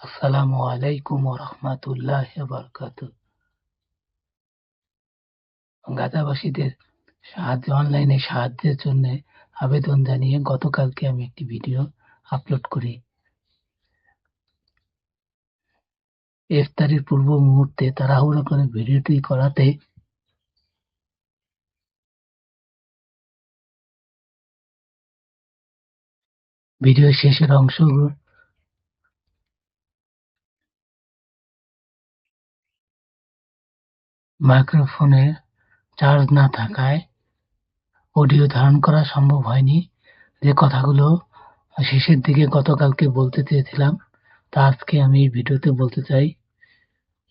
আসসালামু আলাইকুম ওরহমাতুল্লাহি বারাকাতুহ। গাজাবাসীদের অনলাইনে সাহায্যের জন্য আবেদন জানিয়ে গতকালকে আমি একটি ভিডিও আপলোড করি। ইফতারির পূর্ব মুহূর্তে তাড়াহুড়ো করে ভিডিওটি করাতে ভিডিওর শেষের অংশগুলো মাইক্রোফোনে চার্জ না থাকায় অডিও ধারণ করা সম্ভব হয়নি। যে কথাগুলো শেষের দিকে গতকালকে বলতে চেয়েছিলাম তা আজকে আমি এই ভিডিওতে বলতে চাই।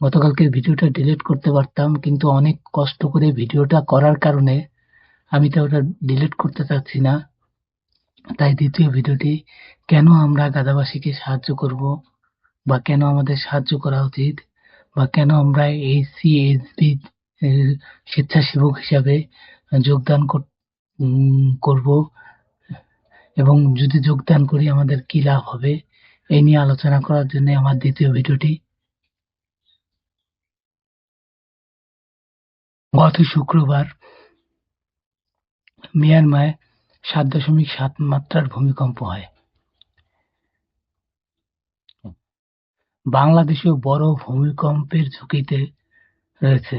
গতকালকের ভিডিওটা ডিলিট করতে পারতাম, কিন্তু অনেক কষ্ট করে ভিডিওটা করার কারণে আমি তো ওটা ডিলিট করতে চাচ্ছি না। তাই দ্বিতীয় ভিডিওটি, কেন আমরা গাজাবাসীকে সাহায্য করব বা কেন আমাদের সাহায্য করা উচিত বা কেন আমরা এই সিএসবি স্বেচ্ছাসেবক হিসাবে যোগদান করব এবং যদি যোগদান করি আমাদের কি লাভ হবে, এই নিয়ে আলোচনা করার জন্য আমার দ্বিতীয় ভিডিওটি। গত শুক্রবার মিয়ানমারে ৭.৭ মাত্রার ভূমিকম্প হয়। বাংলাদেশেও বড় ভূমিকম্পের ঝুঁকিতে রয়েছে,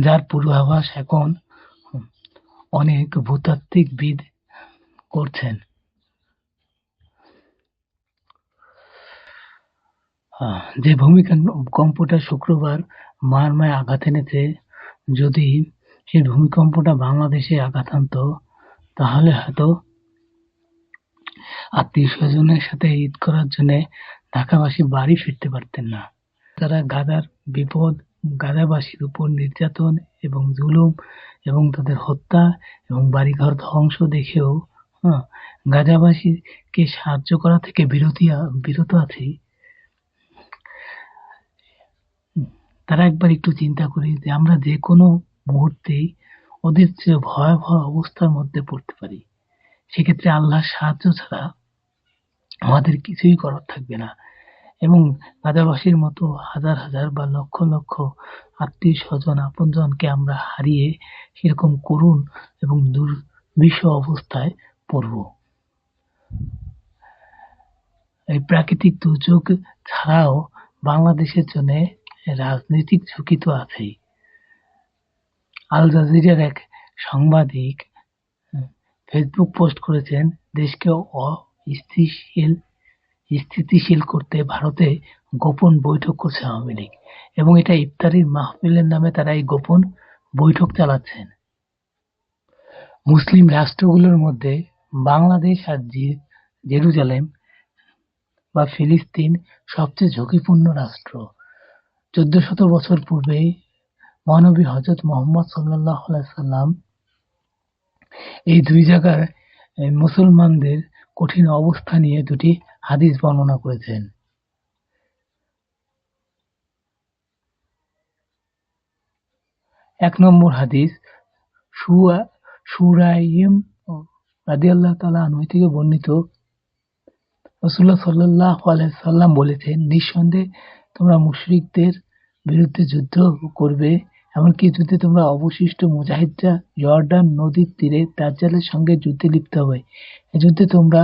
যার পূর্বাভাস এখন অনেক ভূতাত্ত্বিকবিদ করছেন। যে ভূমিকম্পটা শুক্রবার মায়ানমারে আঘাত এনেছে, যদি সেই ভূমিকম্পটা বাংলাদেশে আঘাত আনতো তাহলে হয়তো আত্মীয়-স্বজনের সাথে ঈদ করার জন্য ঢাকাবাসী বাড়ি ফিরতে পারতেন না। তারা গাজার বিপদ, গাজাবাসীর উপর নির্যাতন এবং জুলুম এবং তাদের হত্যা এবং বাড়িঘর ধ্বংস দেখেও গাজাবাসীকে সাহায্য করা থেকে বিরত আছে। তারা একবার একটু চিন্তা করি যে আমরা যে কোনো মুহূর্তেই ওদের চেয়ে ভয়াবহ অবস্থার মধ্যে পড়তে পারি। সেক্ষেত্রে আল্লাহর সাহায্য ছাড়া আমাদের কিছুই করার থাকবে না। এবং গাজাবাসীর মতো হাজার হাজার বা লক্ষ লক্ষ আত্মীয়-স্বজন, আপনজনকে আমরা হারিয়ে সেরকম করুণ এবং দুর্বিষহ অবস্থায় পড়ব। এই প্রাকৃতিক দুর্যোগ ছাড়াও বাংলাদেশের জন্য রাজনৈতিক ঝুঁকি তো আছেই। আল জাজিরার এক সাংবাদিক ফেসবুক পোস্ট করেছেন, দেশকে স্থিতিশীল করতে ভারতে গোপন বৈঠক করছে আওয়ামী লীগ এবং এটা ইফতারির মাহফিলের নামে তারা এই গোপন বৈঠক চালাচ্ছেন। মুসলিম রাষ্ট্রগুলোর মধ্যে বাংলাদেশ আর জেরুজালেম বা ফিলিস্তিন সবচেয়ে ঝুঁকিপূর্ণ রাষ্ট্র। ১৪০০ বছর পূর্বে মহানবী হযরত মুহাম্মদ সাল্লাল্লাহু আলাইহি সাল্লাম এই দুই জায়গার মুসলমানদের কঠিন অবস্থা নিয়ে দুটি হাদিস বর্ণনা করেছেন। এক নম্বর হাদিস সুরাইম রাদিয়াল্লাহু তাআলা আনহু থেকে বর্ণিত, রাসূলুল্লাহ সাল্লাল্লাহু আলাইহি সাল্লাম বলেছেন, নিঃসন্দেহে তোমরা মুশরিকদের বিরুদ্ধে যুদ্ধ করবে, এমনকি যুদ্ধে তোমরা অবশিষ্ট মুজাহিদরা জর্ডান নদীর তীরে দাজ্জালের সঙ্গে যুদ্ধে লিপ্ত হবে। এই যুদ্ধে তোমরা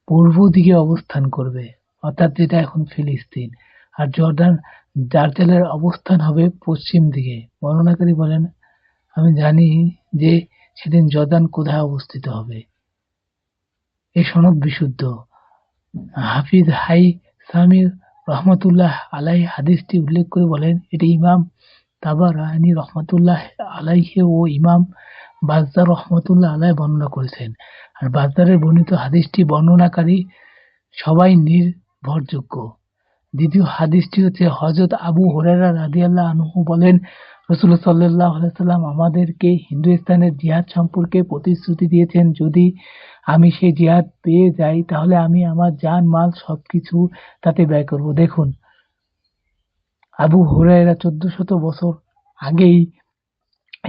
পূর্ব দিকে অবস্থান করবে, অর্থাৎ যেটা এখন ফিলিস্তিন, আর দাজ্জালের অবস্থান হবে পশ্চিম দিকে। বর্ণনাকারী বলেন, আমি জানি যে সেদিন জর্দান কোথায় অবস্থিত হবে। এই সনদ বিশুদ্ধ। হাফিজ হাইসামি রহমাতুল্লাহ আলাইহি হাদিসটি উল্লেখ করে বলেন, এটি ইমাম তাবারানী রহমাতুল্লাহ আলাইহি ও ইমাম বাজ্জার রহমাতুল্লাহ আলাইহি বর্ণনা করেছেন। আর বাজ্জারের বর্ণিত হাদিসটি বর্ণনাকারী সবাই নির্ভরযোগ্য। দ্বিতীয় হাদিসটি হচ্ছে হযরত আবু হুরায়রা রাদিয়াল্লাহু আনহু বলেন, রাসূলুল্লাহ সাল্লাল্লাহু আলাইহি ওয়াসাল্লাম আমাদেরকে হিন্দুস্তানের জিহাদ সম্পর্কে প্রতিশ্রুতি দিয়েছেন, যদি আমি সেই জিহাদ পেয়ে যাই তাহলে আমি আমার জান মাল সবকিছু তাতে ব্যয় করব। দেখুন, আবু হুরায়রা ১৪০০ বছর আগেই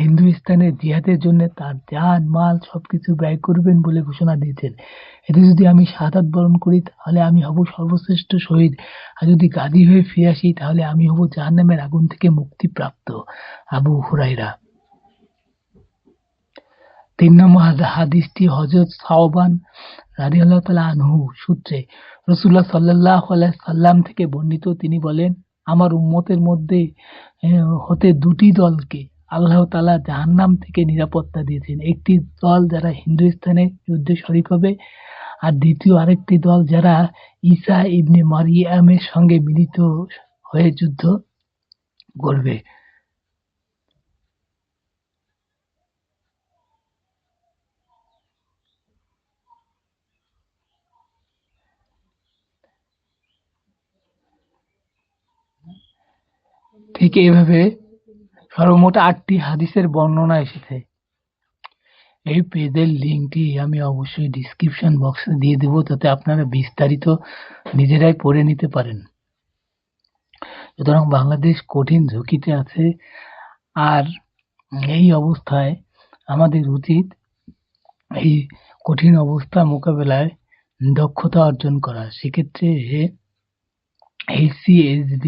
হিন্দুস্তানের জিহাদের জন্য তার জান মাল সবকিছু ব্যয় করবেন বলে ঘোষণা দিয়েছেন। এতে যদি আমি শাহাদাত বরণ করি তাহলে আমি হব সর্বশ্রেষ্ঠ শহীদ, আর যদি গাজী হয়ে ফিরে আসি তাহলে আমি হব জাহান্নামের আগুন থেকে মুক্তিপ্রাপ্ত। আবু হুরায়রা। ৩ নম্বর হাদিসটি হযরত সাওবান রাদিয়াল্লাহু তাআলা আনহু সূত্রে রাসূলুল্লাহ সাল্লাল্লাহু আলাইহি সাল্লাম থেকে বর্ণিত। তিনি বলেন, আমার উম্মতের মধ্যে হতে দুটি দলকে আল্লাহ তাআলা জাহান্নাম থেকে নিরাপত্তা দিয়েছেন। একটি দল যারা হিন্দুস্তানে যুদ্ধে শরিক হবে, আর দ্বিতীয় আরেকটি দল যারা ঈসা ইবনে মারইয়ামের সঙ্গে মিলিত হয়ে যুদ্ধ করবে। ঠিক এইভাবে সর্বমোট ৮টি হাদিসের বর্ণনা এসেছে। এই পেজের লিঙ্কটি আমি অবশ্যই ডিসক্রিপশন বক্সে দিয়ে দেব, যাতে আপনারা বিস্তারিত নিজেরাই পড়ে নিতে পারেন। সুতরাং বাংলাদেশ কঠিন ঝুঁকিতে আছে, আর এই অবস্থায় আমাদের উচিত এই কঠিন অবস্থা মোকাবেলায় দক্ষতা অর্জন করা। সেক্ষেত্রে HCSB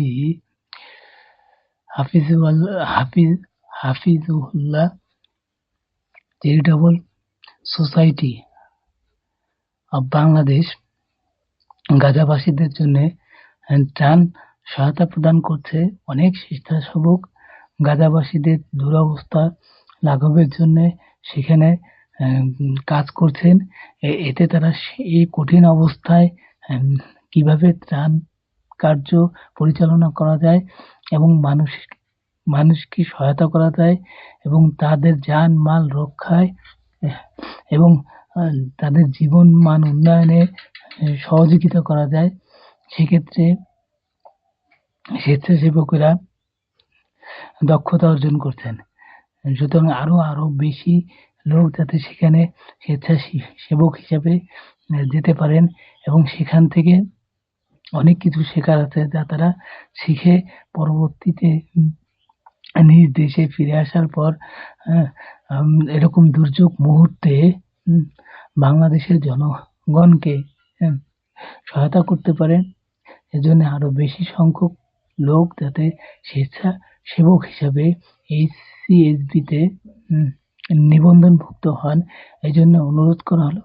Hafizullah charitable society of Bangladesh গাজাবাসীদের জন্য ত্রাণ সহায়তা প্রদান করছে। অনেক স্বেচ্ছাসেবক গাজাবাসীদের দুরবস্থা লাঘবের জন্য সেখানে কাজ করছেন। এতে তারা এই কঠিন অবস্থায় কিভাবে ত্রাণ কার্য পরিচালনা করা যায় এবং মানুষকে সহায়তা করা যায় এবং তাদের জান মাল রক্ষায় এবং তাদের জীবন মান উন্নয়নে সহযোগিতা করা যায়, সেক্ষেত্রে স্বেচ্ছাসেবকেরা দক্ষতা অর্জন করছেন। সুতরাং আরো বেশি লোক যাতে সেখানে স্বেচ্ছাসেবক হিসাবে যেতে পারেন এবং সেখান থেকে অনেক কিছু শেখার আছে, যা তারা শিখে পরবর্তীতে নিজ দেশে ফিরে আসার পর এরকম দুর্যোগ মুহূর্তে বাংলাদেশের জনগণকে সহায়তা করতে পারেন। এজন্য আরো বেশি সংখ্যক লোক যাতে স্বেচ্ছাসেবক হিসাবে HCSB তে নিবন্ধনভুক্ত হন, এই জন্য অনুরোধ করা হলো।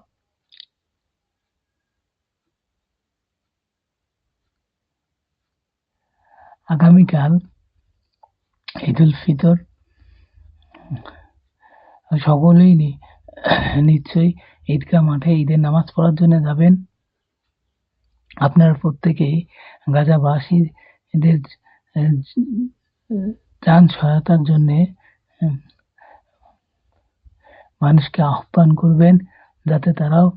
আগামীকাল ঈদুল ফিতর, সকলেই নিশ্চয়ই ঈদগাহ মাঠে ঈদের নামাজ পড়ার জন্য যাবেন। আপনারা প্রত্যেকেই গাজাবাসীদের ত্রাণ সহায়তার জন্য মানুষকে আহ্বান করবেন, যাতে তারাও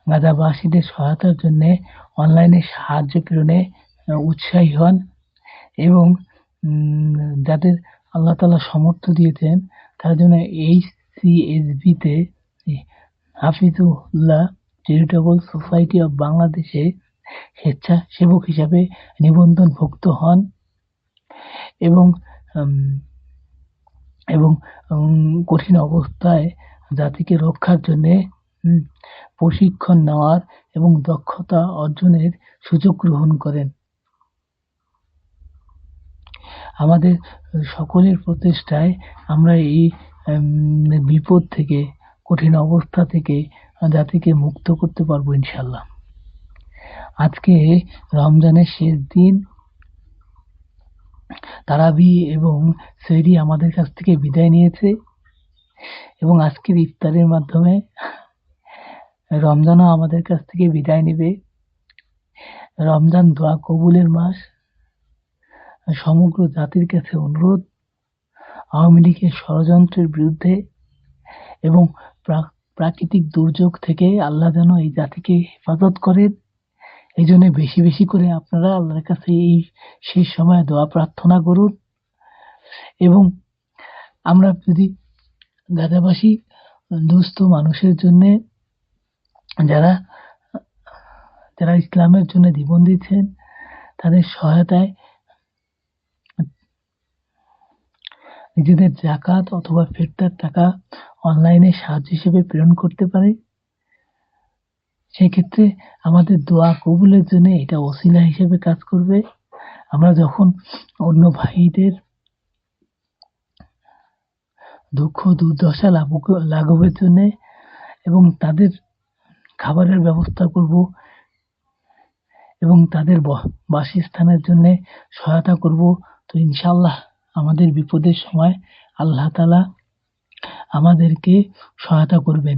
গাজাবাসীদের সহায়তার জন্য অনলাইনে সাহায্য প্রেরণে উৎসাহী হন এবং যাদের আল্লাহ তাআলা সামর্থ্য দিয়েছেন তার জন্য HCSB তে হাফিজুল্লাহ চ্যারিটেবল সোসাইটি অব বাংলাদেশে স্বেচ্ছাসেবক হিসাবে নিবন্ধনভুক্ত হন এবং কঠিন অবস্থায় জাতিকে রক্ষার জন্য প্রশিক্ষণ নেওয়ার এবং দক্ষতা অর্জনের সুযোগ গ্রহণ করেন। আমাদের সকলের প্রচেষ্টায় আমরা এই বিপদ থেকে, কঠিন অবস্থা থেকে জাতিকে মুক্ত করতে পারবো ইনশাআল্লাহ। আজকে রমজানের শেষ দিন, তারাবি এবং সেহরি আমাদের কাছ থেকে বিদায় নিয়েছে এবং আজকের ইফতারের মাধ্যমে রমজানও আমাদের কাছ থেকে বিদায় নেবে। রমজান দোয়া কবুলের মাস। সমগ্র জাতির কাছে অনুরোধ, আওয়ামী লীগের ষড়যন্ত্রের বিরুদ্ধে এবং প্রাকৃতিক দুর্যোগ থেকে আল্লাহ যেন এই জাতিকে হেফাজত করেন, এই জন্য বেশি বেশি করে আপনারা আল্লাহর কাছে এই শেষ সময়ে দোয়া প্রার্থনা করুন। এবং আমরা যদি গাজাবাসী দুস্থ মানুষের জন্য, যারা ইসলামের জন্য জীবন দিচ্ছেন, তাদের সহায়তায় নিজেদের যাকাত অথবা ফেরতার টাকা অনলাইনে সাহায্য হিসেবে প্রেরণ করতে পারে। সেক্ষেত্রে আমাদের দোয়া কবুলের জন্য এটা ওসিলা হিসেবে কাজ করবে। আমরা যখন অন্য ভাইদের দুঃখ দুর্দশা লাঘবের জন্য এবং তাদের খাবারের ব্যবস্থা করব এবং তাদের বাসস্থানের জন্য সহায়তা করব, তো ইনশাআল্লাহ আমাদের বিপদের সময় আল্লাহ তাআলা আমাদেরকে সহায়তা করবেন।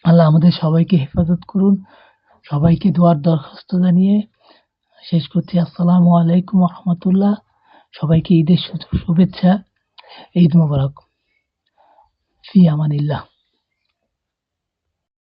আল্লাহ আমাদের সবাইকে হেফাজত করুন। সবাইকে দোয়ার দরখাস্ত জানিয়ে শেষ করছি। আসসালামু আলাইকুম ওয়া রাহমাতুল্লাহ। সবাইকে ঈদের শুভেচ্ছা। ঈদ মোবারক। ফি আমানিল্লাহ।